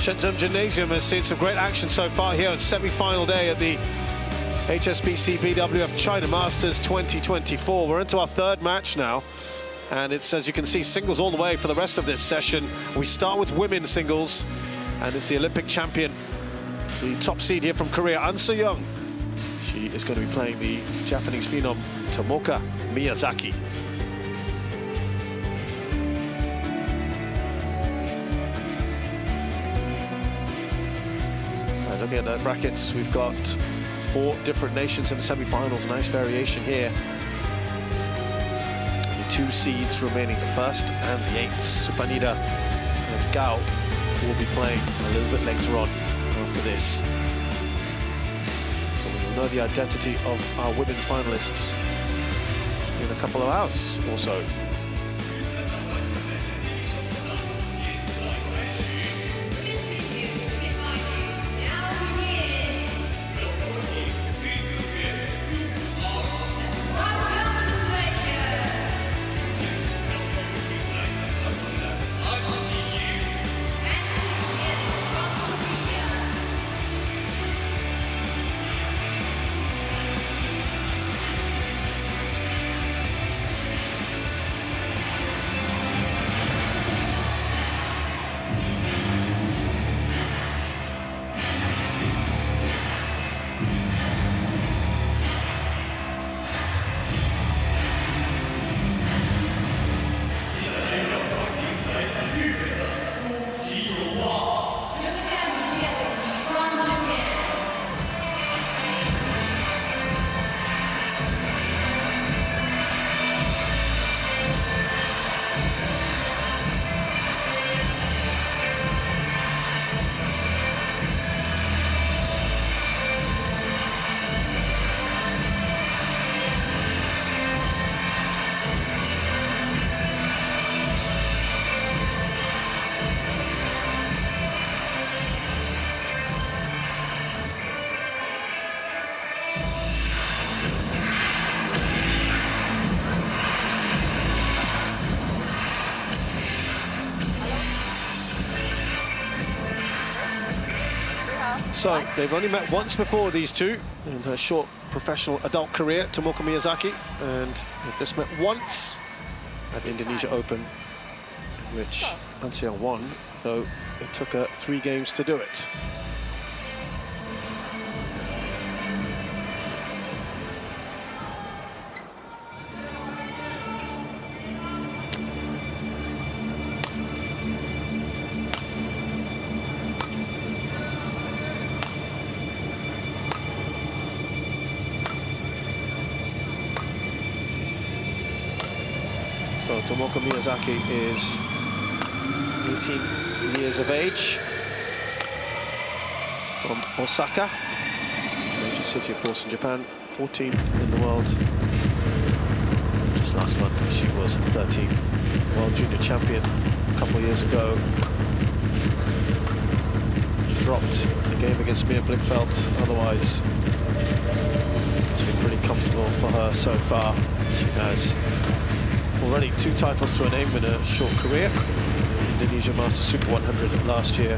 Shenzhen Gymnasium has seen some great action so far here on semi-final day at the HSBC BWF China Masters 2024. We're into our third match now, and it's, as you can see, singles all the way for the rest of this session. We start with women's singles, and it's the Olympic champion, the top seed here from Korea, An Se-young. She is going to be playing the Japanese phenom Tomoka Miyazaki. Looking at the brackets, we've got 4 different nations in the semi-finals. Nice variation here. The 2 seeds remaining, the 1st and the 8th. Supanida and Gao will be playing a little bit later on after this. So we'll know the identity of our women's finalists in a couple of hours or so. So, they've only met once before, these two, in her short professional adult career, Tomoka Miyazaki, and they've just met once at the Indonesia Open, in which An Se-young won, though it took her 3 games to do it. So Tomoka Miyazaki is 18 years of age, from Osaka, major city of course in Japan, 14th in the world. Just last month she was 13th world junior champion a couple of years ago. Dropped the game against Mia Blichfeldt, otherwise it's been pretty comfortable for her so far. She has already 2 titles to her name in a short career. Indonesia Masters Super 100 last year.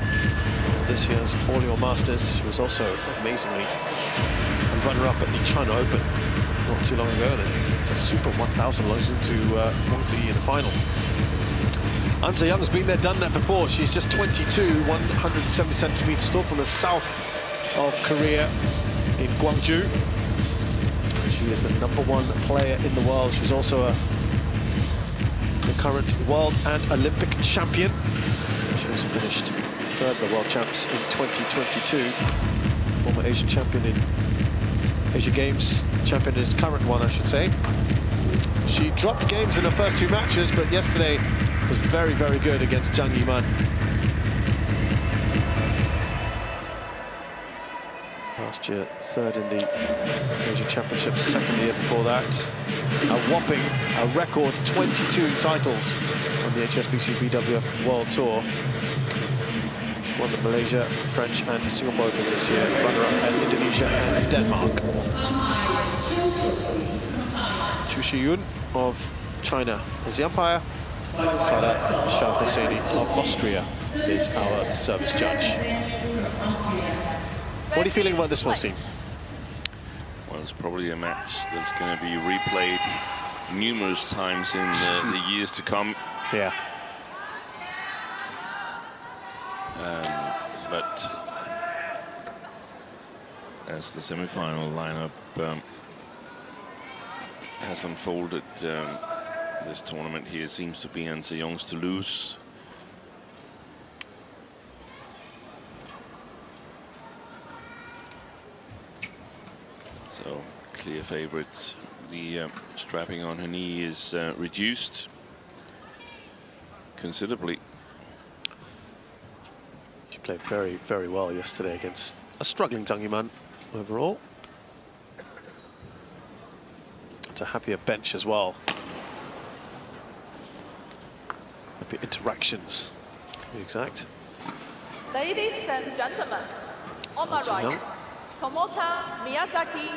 This year's All Masters. She was also amazingly a runner-up at the China Open not too long ago. It's a Super 1000 losing to Wang Ziyi in the final. An Se-young has been there, done that before. She's just 22, 170 centimeters tall, from the south of Korea in Gwangju. She is the #1 player in the world. She's also the current world and Olympic champion. She also finished 3rd at the World Champs in 2022. Former Asian champion in Asia Games, champion in his current one, I should say. She dropped games in her first 2 matches, but yesterday was very, very good against Zhang Yiman. Last year, 3rd in the Asia Championships, 2nd year before that. A whopping, a record 22 titles on the HSBC BWF World Tour. She won the Malaysia, French and Singapore Opens this year, runner-up at Indonesia and Denmark. Chu Shiyun of China is the umpire. Salah Shah Hosseini of Austria. is our service judge. What are you feeling about this one, Steve? Well, it's probably a match that's going to be replayed numerous times in the years to come. Yeah. But as the semi-final lineup has unfolded, this tournament here seems to be An Se-young's to lose. So clear favorites. The strapping on her knee is reduced considerably. She played very, very well yesterday against a struggling Zhang Yuman overall. It's a happier bench as well. Happier interactions, to be exact. Ladies and gentlemen, on my right, Tomoka Miyazaki,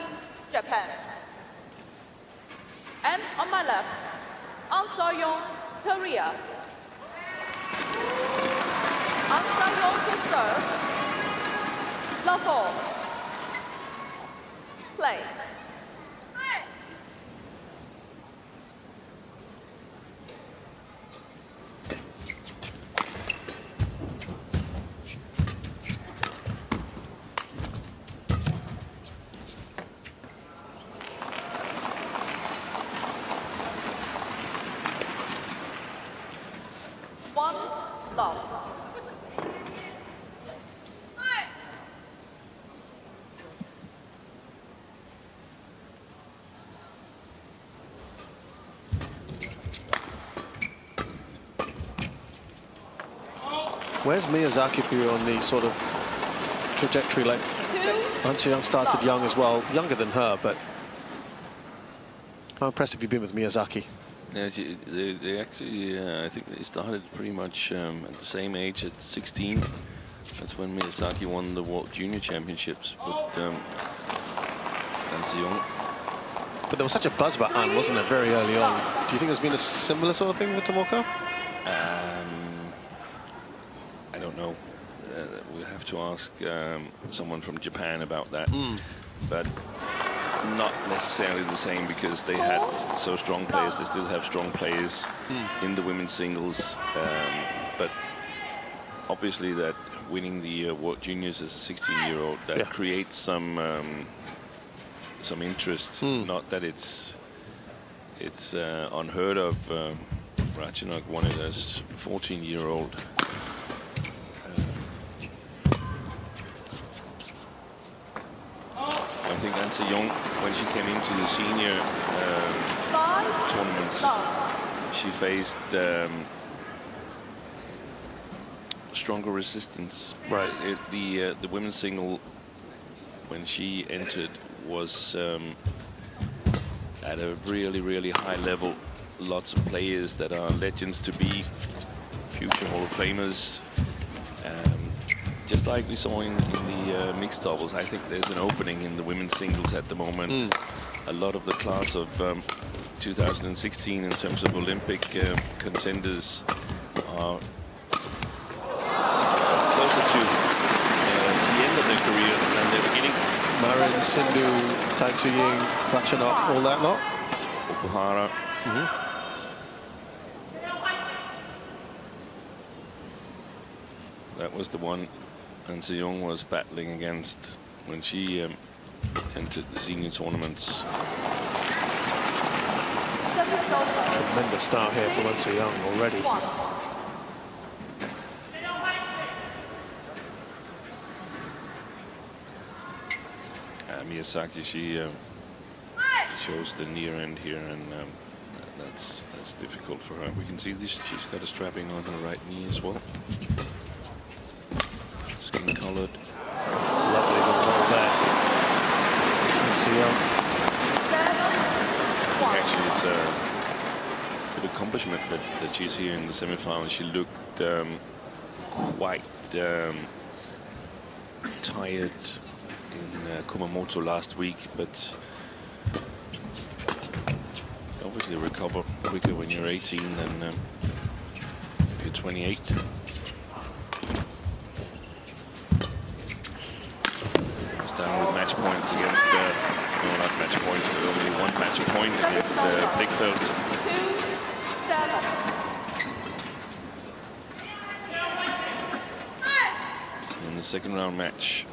Japan. And on my left, An Se-young, Korea. An Se-young to serve. Love all. Play. One love. Where's Miyazaki for you on the sort of trajectory? Like, An Se-young started young as well, younger than her, but how impressed have you been with Miyazaki? Yeah, they actually, I think they started pretty much at the same age, at 16. That's when Miyazaki won the World Junior Championships. But An Se-young. But there was such a buzz about An, wasn't there, very early on? Do you think there's been a similar sort of thing with Tomoka? I don't know. We'll have to ask someone from Japan about that. But not necessarily the same, because they had so strong players. They still have strong players in the women's singles. But obviously that winning the World Juniors as a 16-year-old, that creates some interest. Not that it's unheard of. Ratchanok won it as 14-year-old. I think An Se-young, when she came into the senior tournaments, she faced stronger resistance. Right. The women's single, when she entered, was at a really, really high level. Lots of players that are legends to be, future Hall of Famers. Just like we saw in the mixed doubles, I think there's an opening in the women's singles at the moment. A lot of the class of 2016 in terms of Olympic contenders are closer to the end of their career than their beginning. Marin, Sindhu, Tai Tzu-Ying, Ratchanok, all that lot. Okuhara. That was the one An Se-young was battling against when she entered the senior tournaments. Tremendous start here from An Se-young already. Miyazaki, she chose the near end here, and that's difficult for her. We can see this. She's got a strapping on her right knee as well. Skin colored. Lovely little ball there. An Se-young. Actually, it's a good accomplishment that she's here in the semi-final. She looked quite tired in Kumamoto last week, but obviously recover quicker when you're 18 than if you're 28. down with match points against no, not match points, but only one match point against Blichfeld. 2-7. In the second round match.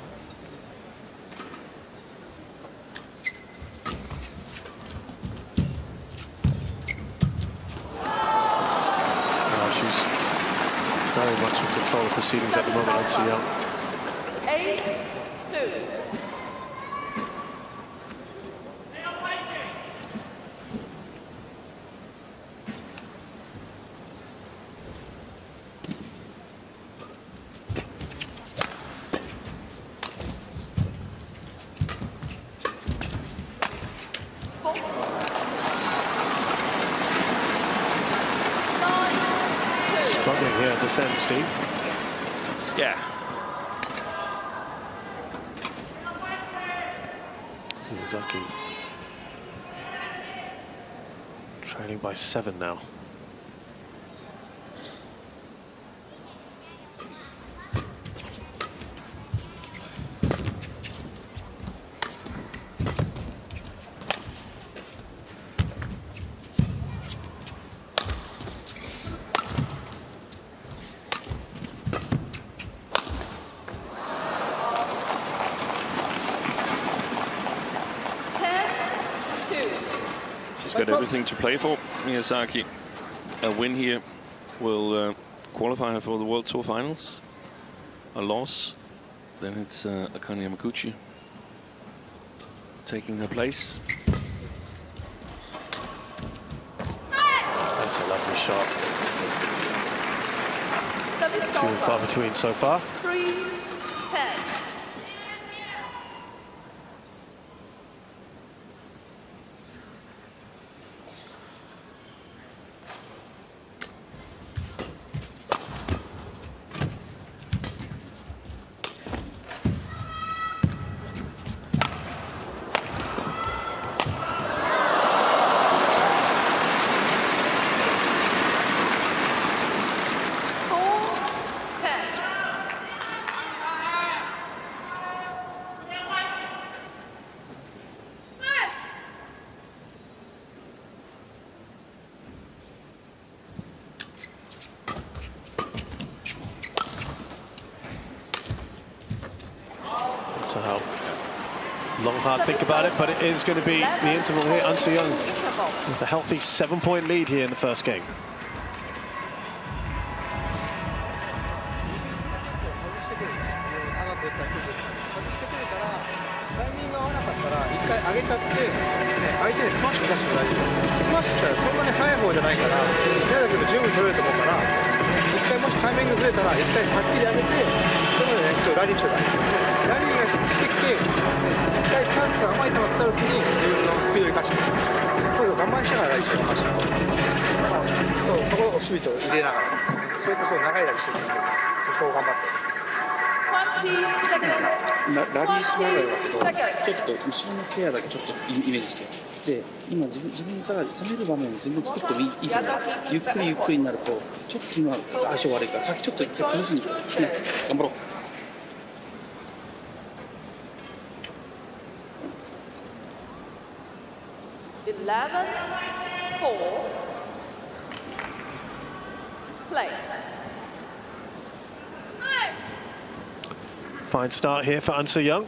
She's very much in control of proceedings at the moment, An Young. 8-2. Struggling here at this end, Steve. Yeah. Miyazaki trailing by 7 now. She's got everything to play for, Miyazaki. A win here will qualify her for the World Tour Finals. A loss, then it's Akane Yamaguchi taking her place. That's a lovely shot. Few and far between so far. 3-10. So how long, hard think about it, but it is going to be the interval here. An Young with a healthy 7-point lead here in the first game.ラリーしながらだけど、ちょっと後ろのケアだけちょっとイメージして。で、今自分から攻める場面を全然作ってもいいから、ゆっくりゆっくりになると、ちょっと今相性悪いから、先ちょっと一回崩しに行く。ね、頑張ろう。11-4. Play. Fine start here for An Young.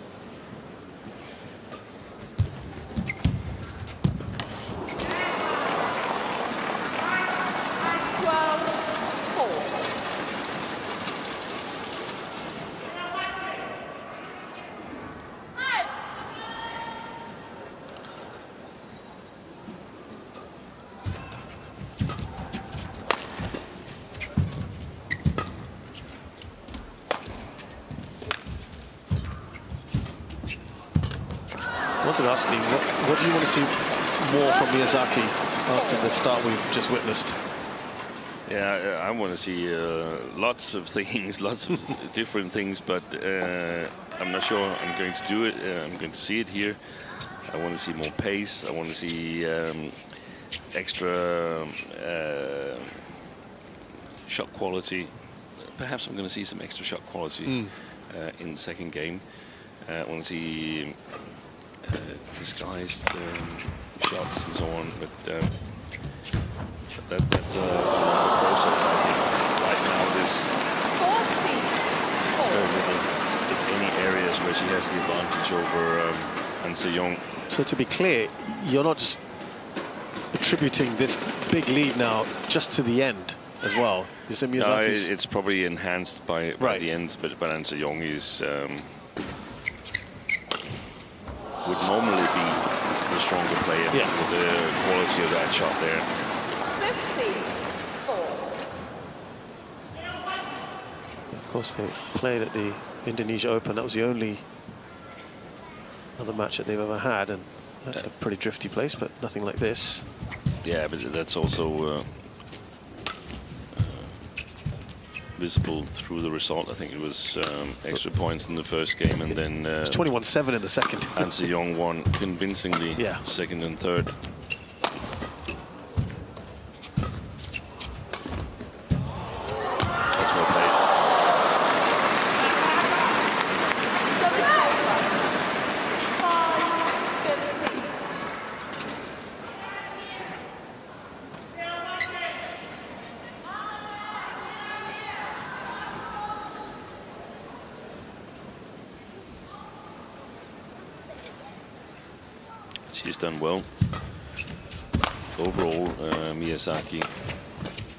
I wanted to ask you, what do you want to see more from Miyazaki after the start we've just witnessed? Yeah, I want to see lots of things, lots of different things, but I'm not sure I'm going to do it. I'm going to see it here. I want to see more pace. I want to see extra shot quality. Perhaps I'm going to see some extra shot quality in the second game. We'll see disguised shots and so on, but that's a longer process, I think. Right now, there's very little, if any, areas where she has the advantage over Han Se-young. So to be clear, you're not just attributing this big lead now just to the end as well. No, it's probably enhanced by the end, but Han Se-young is would normally be the stronger player with the quality of that shot there. 54. Of course, they played at the Indonesia Open. That was the only other match that they've ever had, and that's a pretty drifty place, but nothing like this. Yeah, but that's also visible through the result. I think it was extra points in the first game, and then it's 21-7 in the second. Han Se-young won convincingly, second and third. That's well played. She's done well. Overall, Miyazaki,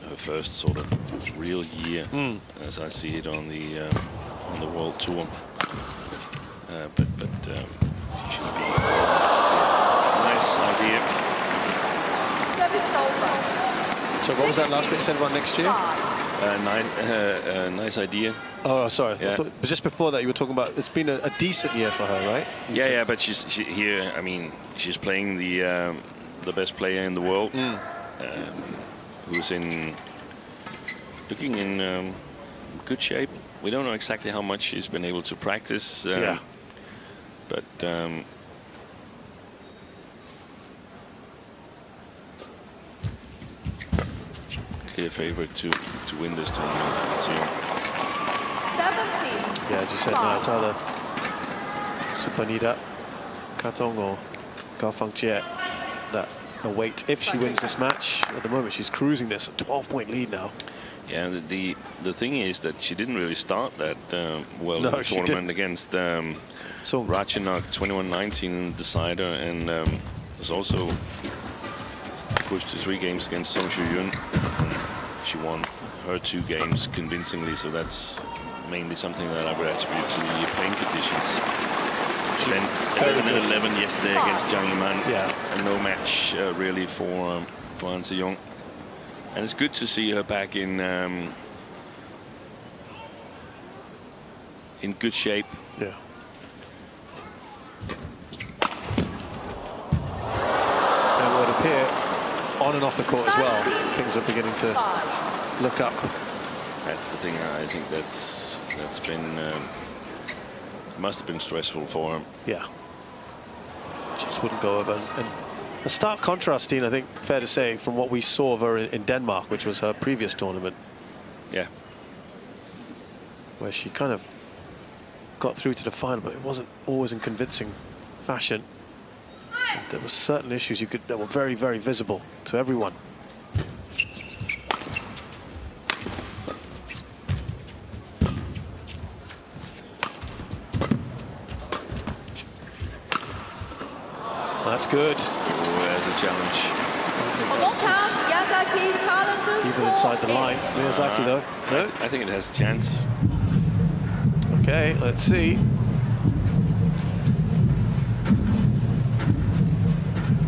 her first sort of real year, as I see it on the World Tour. But she should be nice idea. So what was that last bit you said about next year? Nice idea. Oh, sorry. Yeah. But just before that, you were talking about it's been a decent year for her, right? Yeah, but she's here. I mean, she's playing the best player in the world, who's looking in good shape. We don't know exactly how much she's been able to practice, but clear favorite to win this tournament. 17. Yeah, as you said, now it's either Supanida, Katong, or Gao Fangjie that await if she wins this match. At the moment, she's cruising this, a 12-point lead now. Yeah, the thing is that she didn't really start that well in the tournament against Ratchanok, 21-19 decider, and was also pushed to 3 games against Song Shu-yun. She won her 2 games convincingly, so that's mainly something that I would attribute to the playing conditions. She then 11 yesterday against Zhang Yiman. And no match really for Han Se-young. And it's good to see her back in good shape. Yeah. And it would appear on and off the court as well, things are beginning to look up. That's the thing. I think that's been must have been stressful for him. Yeah. Just wouldn't go over. And a stark contrast, Dean, I think, fair to say, from what we saw of her in Denmark, which was her previous tournament. Yeah. Where she kind of got through to the final, but it wasn't always in convincing fashion. And there were certain issues that were very, very visible to everyone. That's good. Oh, there's a challenge. Tomoka Miyazaki challenges. Even inside the line. Miyazaki, though. No? I think it has a chance. Okay, let's see.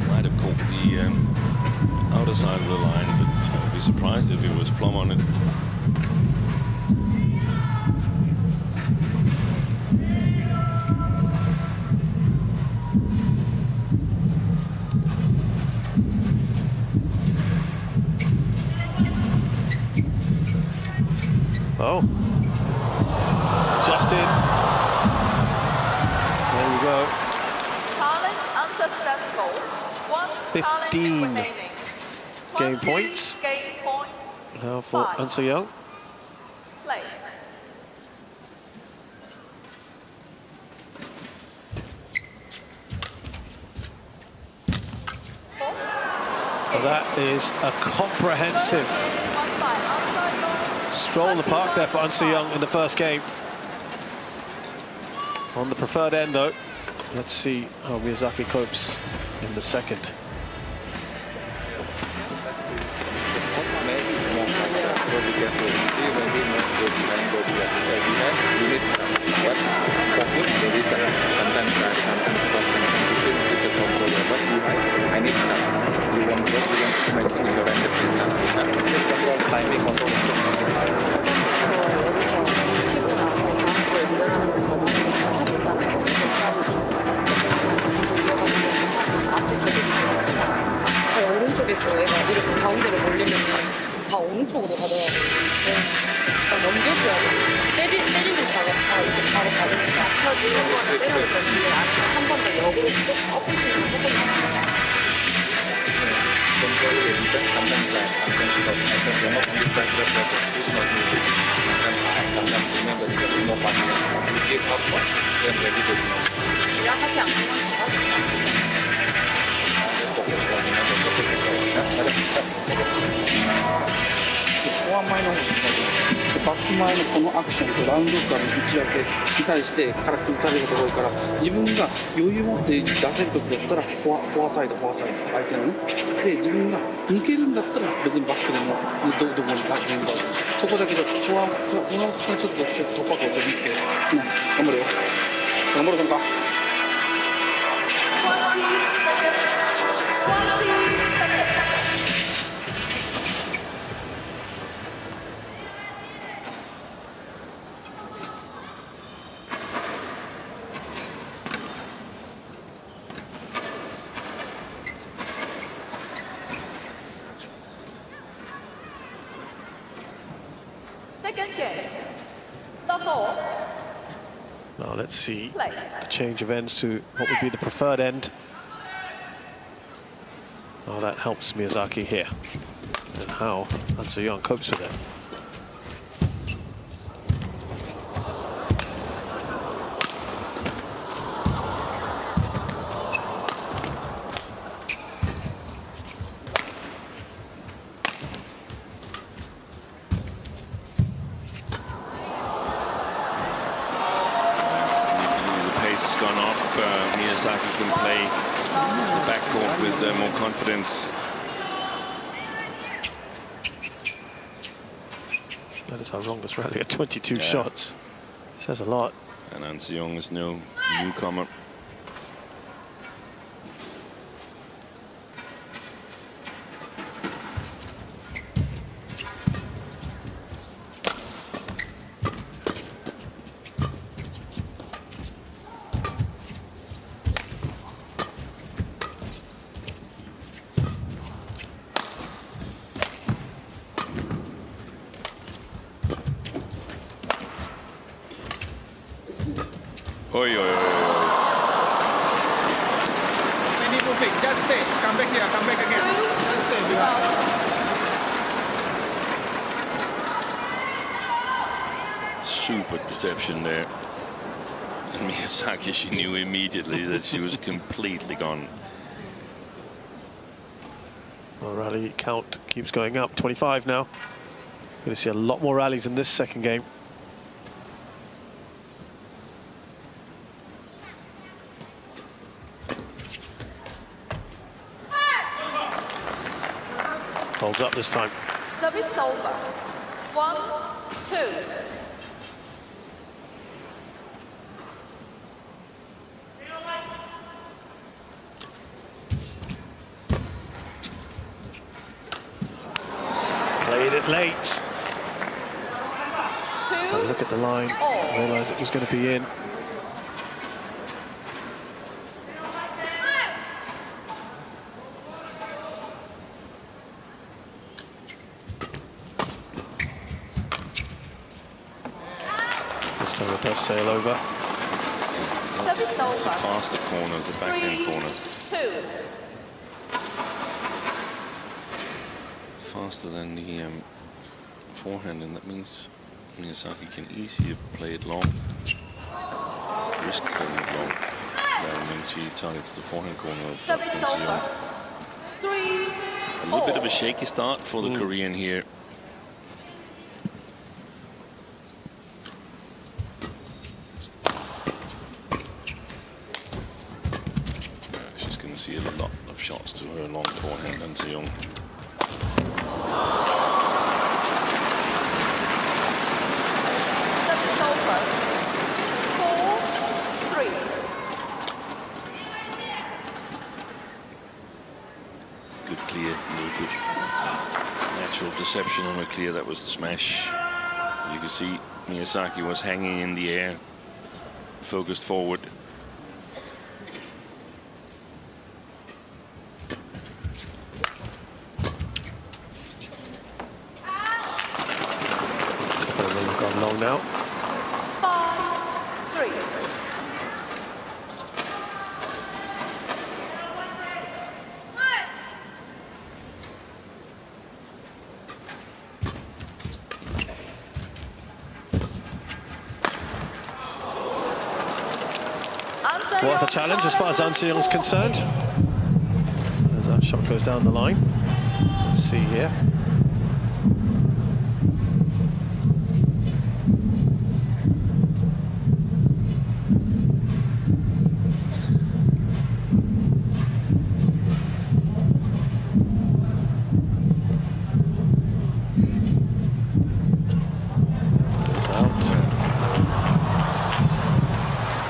Might have caught the outer side of the line, but I'd be surprised if it was plumb on it. Oh, just in. There we go. Challenge unsuccessful. 15 remaining. game points. Game point. Now for Han Se-young. Play. Well, that is a comprehensive stroll in the park there for An Soo-young in the first game. On the preferred end, though, let's see how Miyazaki copes in the second. 오른쪽에서 얘가 이렇게 가운데로 몰리면 다 오른쪽으로 가더라고요. 그러니까 넘겨줘야 돼. 때리는 가가 이렇게 바로 가니까 펴지는 거는 때려도 되는데 아니면 한 번 더 역으로 또 엎을 수 있는 부분이 있죠. 지나가지 않는 건 잘하겠다. フォア前の方にバック前のこのアクションとラウンドからの打ち分けに対してから崩されるところから自分が余裕を持って出せる時だったらフォアサイド相手のねで自分が抜けるんだったら別にバックでもどこに全部そこだけちょっとフォアからちょっと突破口を見つけてね頑張るよ頑張るか Second game, the fourth. Now let's see the change of ends to what would be the preferred end. Oh, that helps Miyazaki here. And how An Soo-young copes with it. Miyazaki can play the backcourt with more confidence. That is our longest rally at 22 shots. Says a lot. And An Soo-young is no newcomer. Oi, oi, oi, oi. Any moving, just stay. Come back here, come back again. Just stay behind. Super deception there. And Miyazaki, she knew immediately that she was completely gone. Well, rally count keeps going up, 25 now. Going to see a lot more rallies in this second game. Holds up this time. Service over. 1, 2. Played it late. But look at the line. Realised it was going to be in. This time it does sail over. It's a faster corner, the backhand corner. 2. Faster than the forehand, and that means Miyazaki can easier play it long. Risk playing it long. When she targets the forehand corner of An Soo-young. 3, A little bit of a shaky start for the Korean here. She's going to see a lot of shots to her long forehand, and Seong. Good clear, no good natural deception on a clear. That was the smash. You can see Miyazaki was hanging in the air, focused forward. Gone long now. 5-3. Worth a challenge as far as An Se-young's concerned. As that shot goes down the line. Let's see here.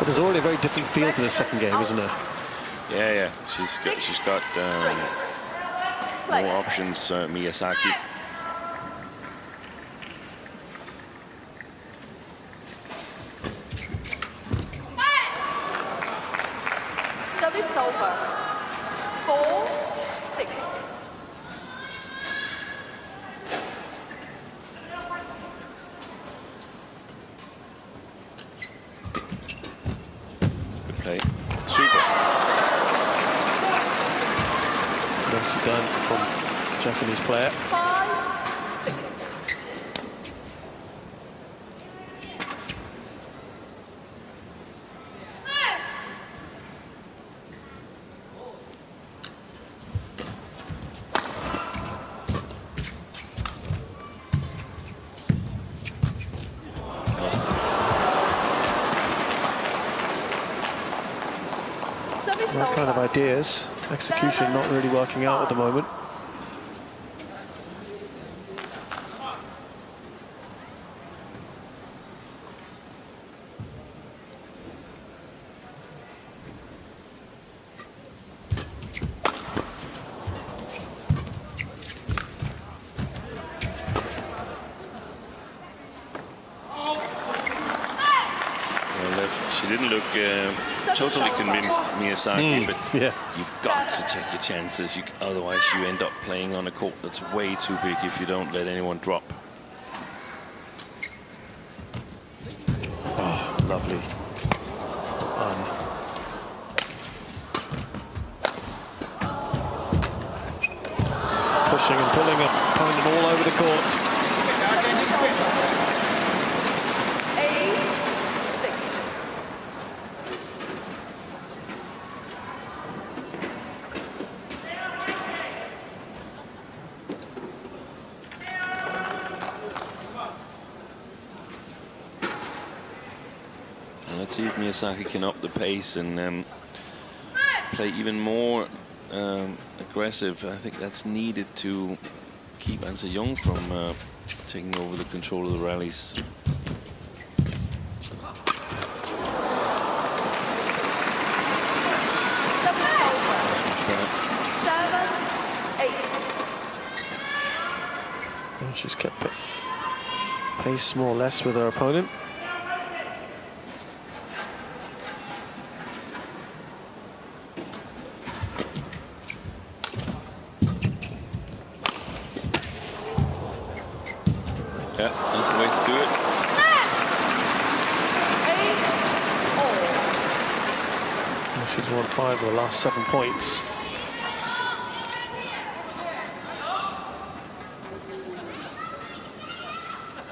There's already a very different feel to the second game, isn't there? Yeah. She's got more options, Miyazaki. Service over. 4-6. Play. Super. Nicely done from Japanese player. 5-6. That kind of ideas. Execution not really working out at the moment. She didn't look totally convinced, Miyazaki, but yeah. You've got to take your chances. Otherwise, you end up playing on a court that's way too big if you don't let anyone drop. Oh, lovely. Pushing and pulling an opponent all over the court. 8-6. Let's see if Miyazaki can up the pace and play even more aggressive. I think that's needed to keep An Se-young from taking over the control of the rallies. And she's kept pace more or less with her opponent. Yeah, that's the way to do it. 8-all. And she's won 5 of the last 7 points.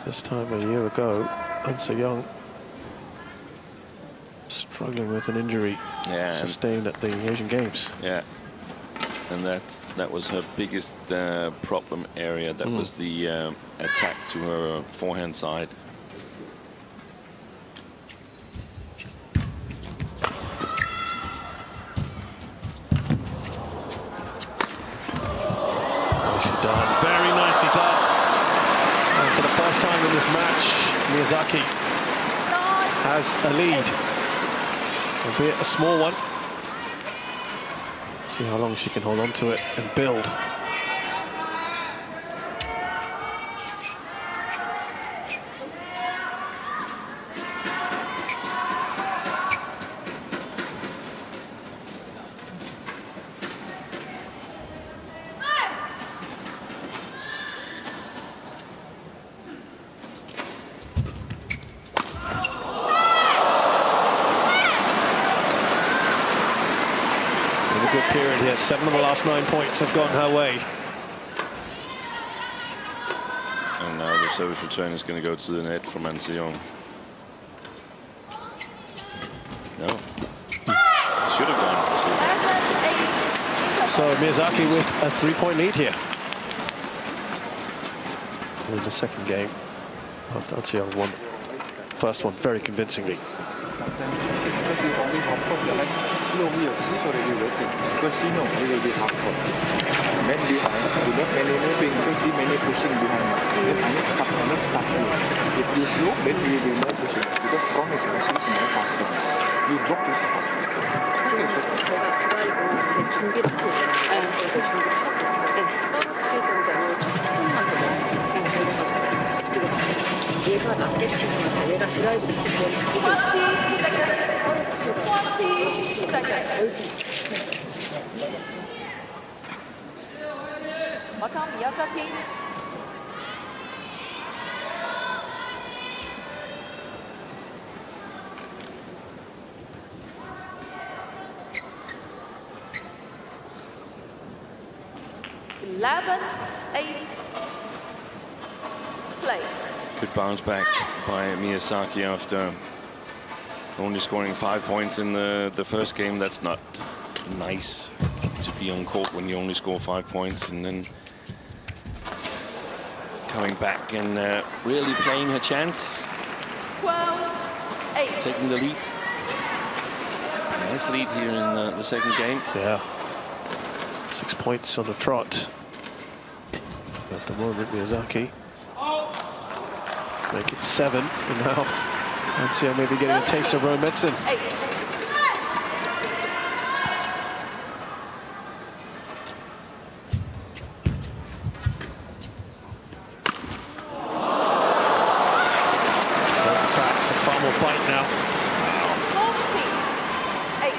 This time a year ago, An Se-young struggling with an injury sustained at the Asian Games. Yeah. And that was her biggest problem area. That was the attack to her forehand side. Nicely done, very nicely done. And for the first time in this match, Miyazaki has a lead, albeit a small one. See how long she can hold on to it and build. Good period here. 7 of the last 9 points have gone her way. And now the service return is going to go to the net from Anseong. No. Should have gone. So Miyazaki with a 3-point lead here. In the second game, after Anseong won first one very convincingly. Slowly or already working because she knows he will be half court. Men behind, do not many moving because she many pushing behind. Then I need stop you. If you slow, then you will be more pushing because promise you see more faster. You drop this faster. 지금 제가 드라이브 이렇게 준비를 하고 있어요. 이렇게 준비를 하고 있어요. 떨어뜨리든지 아니면 조금만 더 내려가서 그리고 얘가 낮게 치고 나서 얘가 드라이브를 하고 Tomoka Miyazaki. Play. Good bounce back by Miyazaki after only scoring 5 points in the first game. That's not nice to be on court when you only score 5 points, and then coming back and really playing her chance. 12-8. Taking the lead. Nice lead here in the second game. Yeah. 6 points on the trot. At the moment, Miyazaki. Make it 7, and now Anseong maybe getting a taste of her own medicine. Those attacks are far more bite now. 14-8.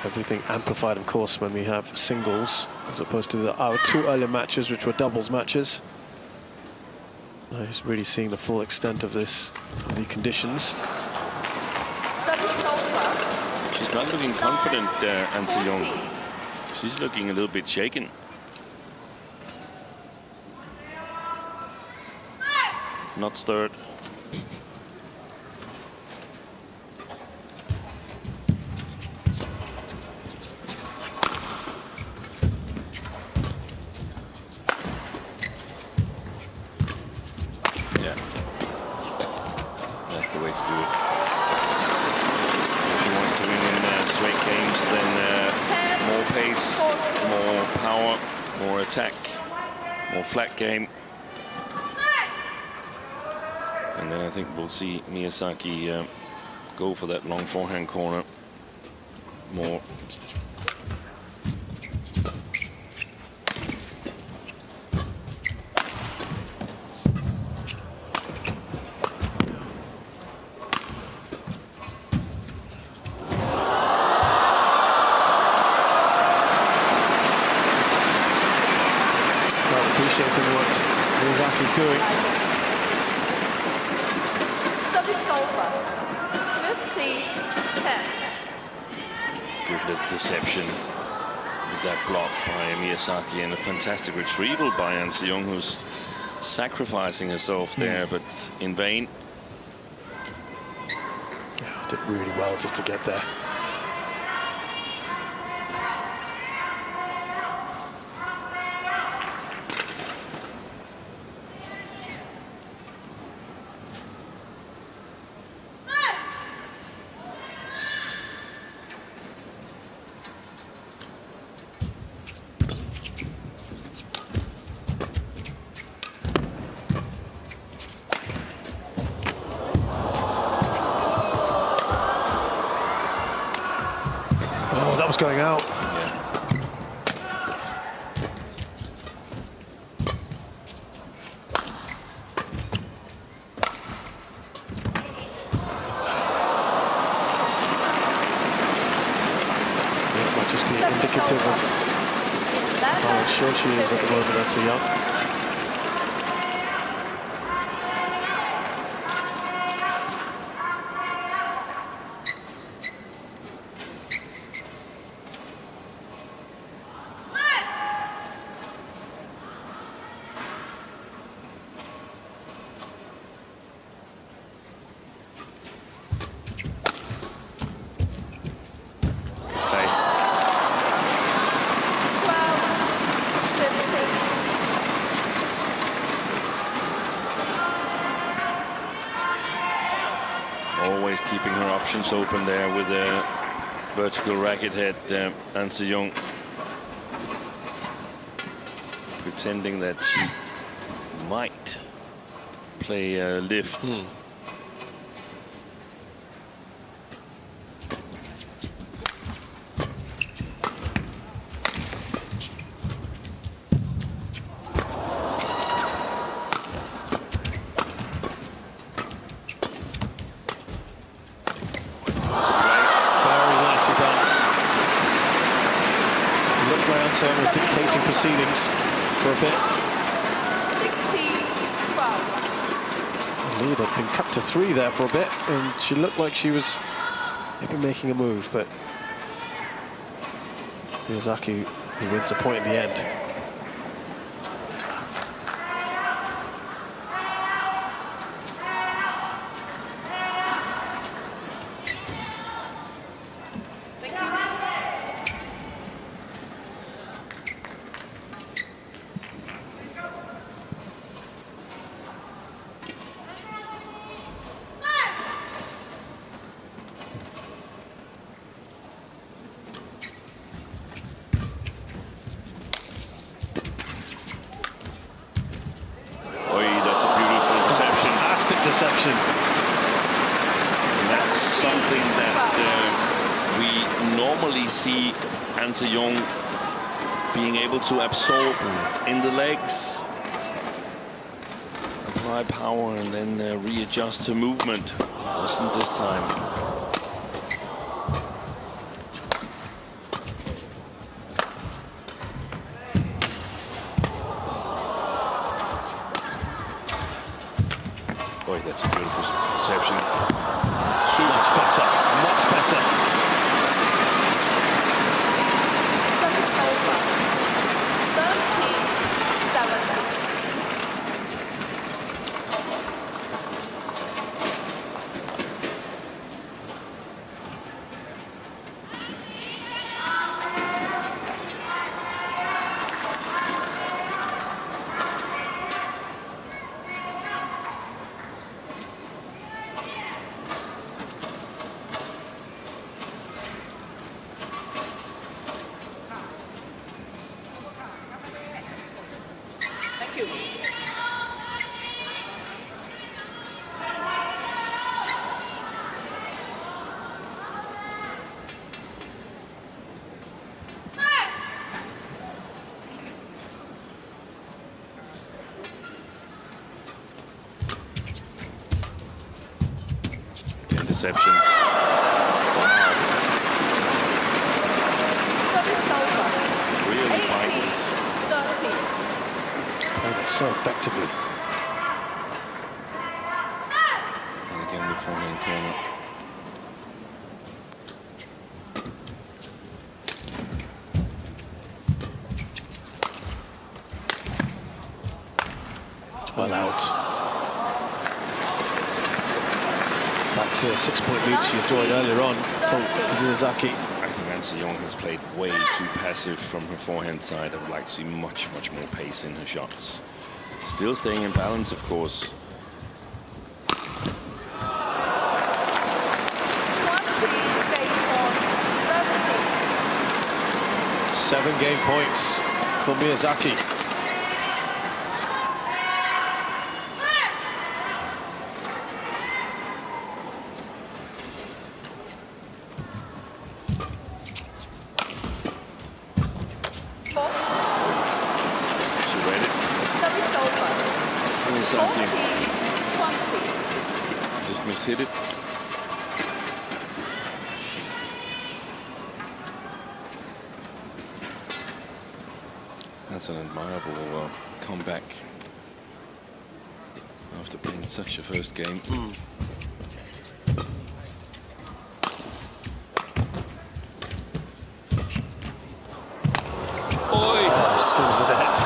Everything amplified, of course, when we have singles, as opposed to our 2 earlier matches, which were doubles matches. Now he's really seeing the full extent of this, of the conditions. She's not looking confident, Anseong. She's looking a little bit shaken. Not stirred. Yeah, that's the way to do it. If she wants to win in straight games, then more pace, more power, more attack, more flat game. And then I think we'll see Miyazaki go for that long forehand corner more. Appreciating what Miyazaki's doing. Service over. 50-10. Good little deception with that block by Miyazaki, and a fantastic retrieval by Anseong, who's sacrificing herself there, but in vain. Did really well just to get there. Was going out. Might just be indicative of how unsure she is at the moment. That's a young. Always keeping her options open there with a vertical racket head, An Se-young. Pretending that she might play a lift. Was dictating proceedings for a bit. 16-12. The lead had been cut to 3 there for a bit, and she looked like she was maybe making a move, but Miyazaki who wins the point in the end. Deception. And that's something that we normally see An Se-young being able to absorb in the legs, apply power, and then readjust her movement. Wasn't this time. Boy, that's a beautiful deception. So much better, much better. Deception. Really bites. Played it so effectively. And again, the front end corner. Well out. Back to a 6-point lead she enjoyed earlier on. Tomoka Miyazaki. I think An Se-young has played way too passive from her forehand side. I would like to see much more pace in her shots. Still staying in balance, of course. 7 game points for Miyazaki. Just mishit it. That's an admirable comeback after playing such a first game. Oi! Skills of it.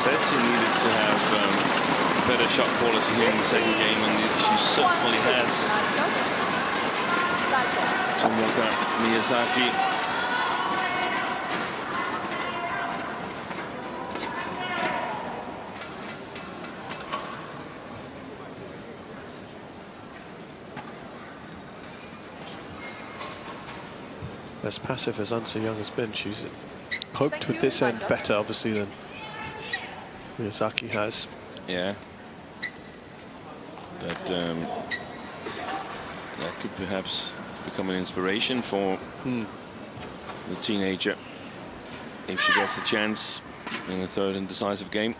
Said she needed to have better shot quality here in the second game, and she certainly has. Tomoka Miyazaki. As passive as An Se-young has been, she's coped with this end better, obviously, than Miyazaki has. Yeah. But that could perhaps become an inspiration for the teenager if she gets a chance in the third and decisive game.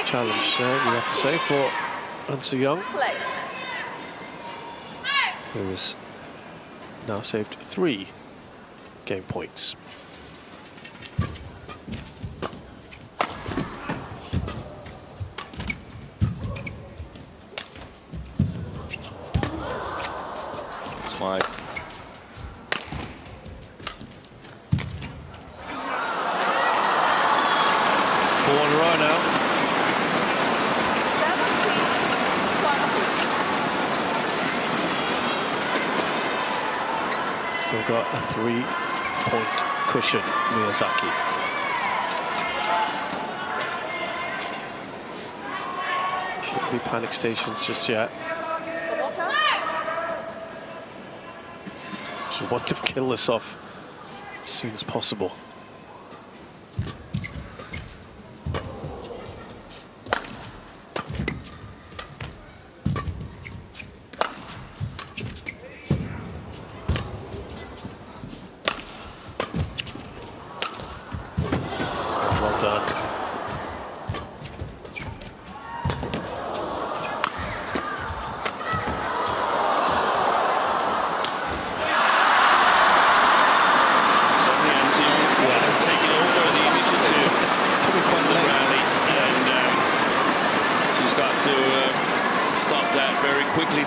Challenge there, you have to say, for An Se-young, who has now saved 3 game points. It's 5. Four in a row now. Still got a 3-point cushion, Miyazaki. Shouldn't be panic stations just yet. She'll want to kill this off as soon as possible.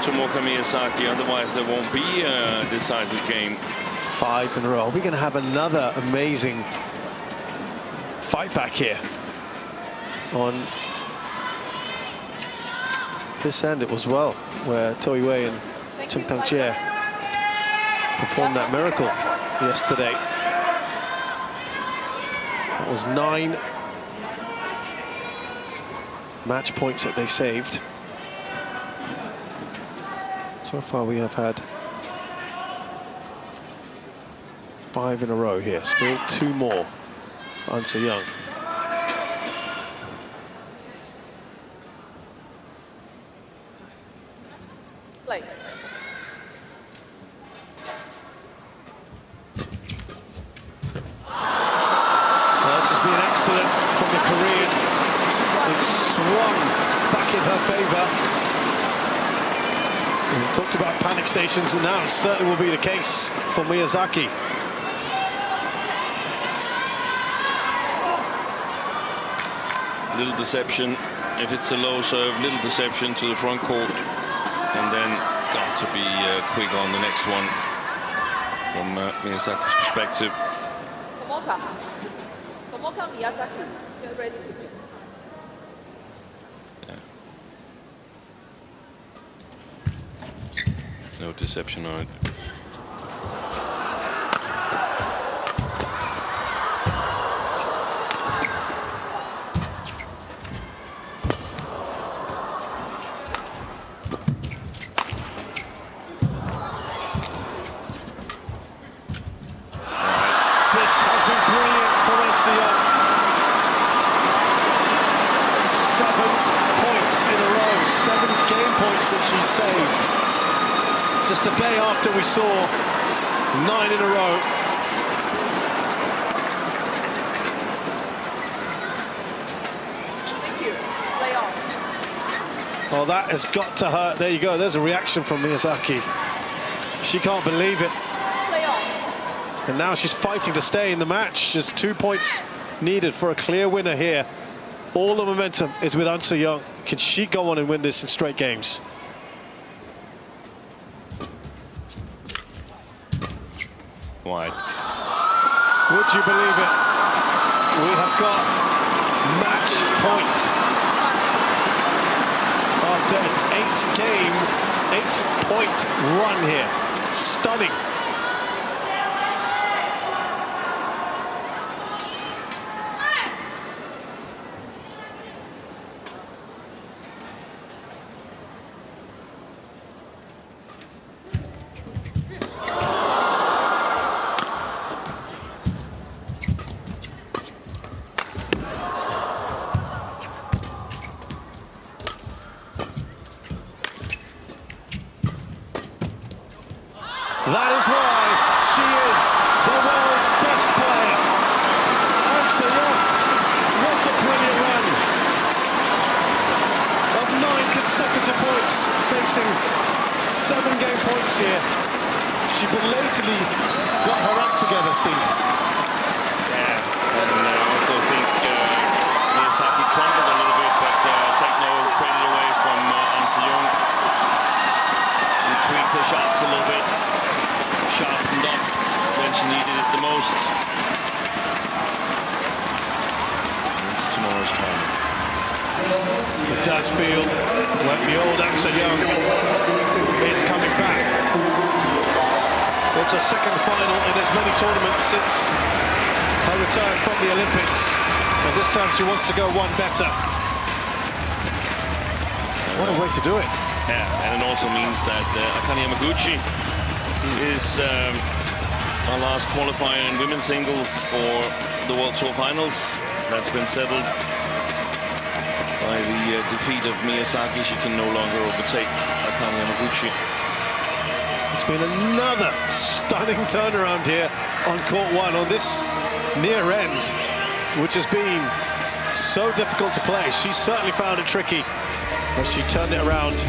Tomoka Miyazaki, otherwise there won't be a decisive game. 5 in a row. We're going to have another amazing fight back here on this end it was well, where Toi Wei and Chung Tang Jie performed that miracle yesterday. That was 9 match points that they saved. So far we have had 5 in a row here. Still 2 more. An Se-young. Play. Well, this has been excellent from the Korean. It swung back in her favour. We talked about panic stations, and now it certainly will be the case for Miyazaki. Little deception if it's a low serve, little deception to the front court, and then got to be quick on the next one from Miyazaki's perspective. Tomoka Miyazaki, get ready to begin. No deception on it. She saved just a day after we saw 9 in a row. Thank you. Play on. Well, that has got to hurt. There you go. There's a reaction from Miyazaki. She can't believe it. Play on. And now she's fighting to stay in the match. Just 2 points needed for a clear winner here. All the momentum is with An Se-young. Can she go on and win this in straight games? Wide. Would you believe it? We have got match point. After an 8-point run here. Stunning. That is why she is the world's best player. An Se-young, what a brilliant run. Of 9 consecutive points, facing 7 game points here. She belatedly got her act together, Steve. Yeah, and I also think Miyazaki crumbled a little bit, but take no credit away from An Se-young. He tweaked her shots a little bit. Sharpened up when she needed it the most. Into tomorrow's final. It does feel like the old An Se-young is coming back. It's a second final in as many tournaments since her return from the Olympics. And this time she wants to go one better. What a way to do it. Yeah, and it also means that Akane Yamaguchi is our last qualifier in women's singles for the World Tour Finals. That's been settled by the defeat of Miyazaki. She can no longer overtake Akane Yamaguchi. It's been another stunning turnaround here on court 1 on this near end, which has been so difficult to play. She certainly found it tricky, but she turned it around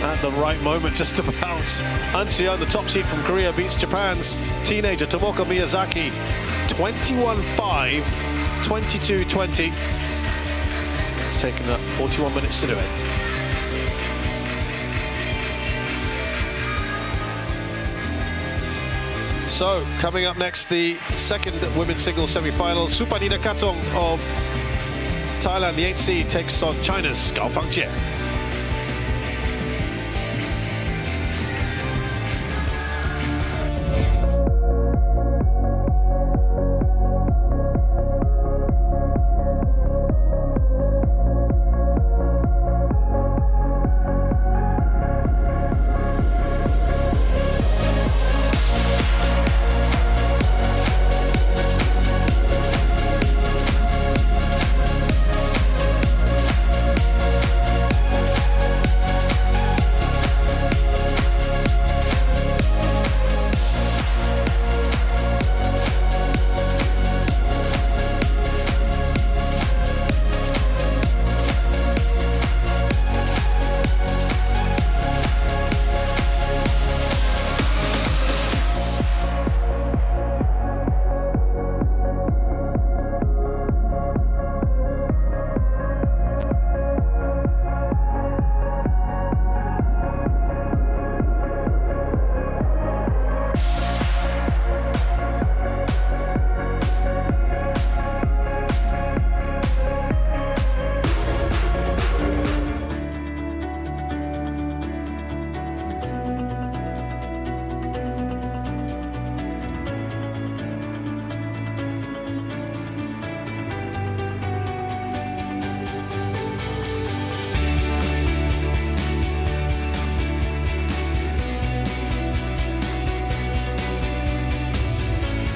at the right moment, just about. An Se-young, the top seed from Korea, beats Japan's teenager Tomoka Miyazaki 21-5, 22-20. It's taken up 41 minutes to do it. So, coming up next, the second women's singles semi-final. Supanina Katong of Thailand, the 8th seed, takes on China's Gao Fangjie.